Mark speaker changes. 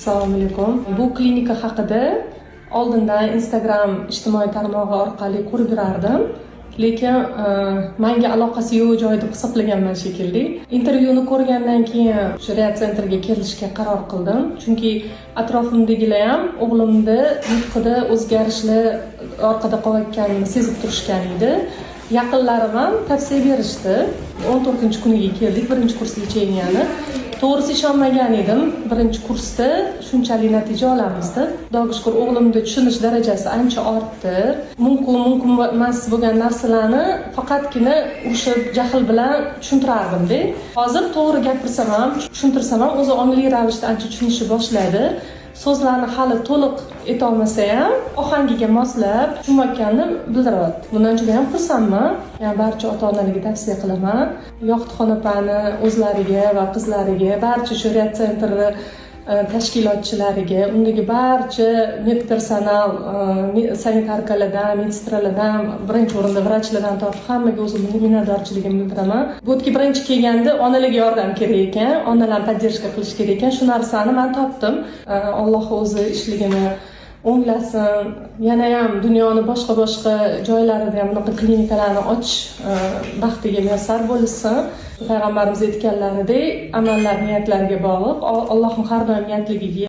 Speaker 1: Assalomu alaykum. Bu klinika haqida oldindan Instagram ijtimoiy tarmog'i orqali ko'rib yurardim. Lekin menga aloqasi yo'q joy deb hisoblaganman shekilli. Intervyuni ko'rgandan keyin shu Centerga kelishga qaror qildim. Chunki atrofimdagilar ham o'g'limni nutqida o'zgarishlar orqada qolayotganini sezib turishgan edi. Yaqinlarim ham tavsiya berishdi. 14-kuniga keldik, birinchi kursgacha yengani. To'g'risi ishonmagan edim. Birinchi kursda shunchalik natija olamiz deb. Xudoga shukr, o'g'limning tushunish darajasi ancha ortdi. Mumkin emas bo'lgan narsalarni faqatgina o'sha jahl bilan tushuntirardim-da. Hozir to'g'ri gapirsam ham, tushuntirsam ham o'zi ongli ravishda ancha tushunishni boshladi. So'zlarni hali to'liq etolmasa ham ohangiga moslab tushunayotganini bildiryapti. Bundan juda ham xursandman. Yani barcha ota-onalarga tavsiya qilaman. Yoqitxon opani o'zlariga va qizlariga, barcha shu Center tashkilotchilariga, undagi barcha medpersonal, sanitarkalardan, medsestralardan, birinchi o'rinda vrachlardan tortib hammaga o'zimning minnatdorchiligimni bildiraman. Bu yerga birinchi kelganda onalarga yordam kerak ekan, onalarni podдержка qilish kerak ekan. Shu narsani men topdim. Alloh o'zi ishligini o'nglasin. Yana ham dunyoni boshqa joylarida ham bunaqa klinikalarni ochish baxtiga muyassar bo'lsin. Payg'ambarimiz aytganlaridek, amallar niyatlarga bog'liq. Allohning har doim niyatligiga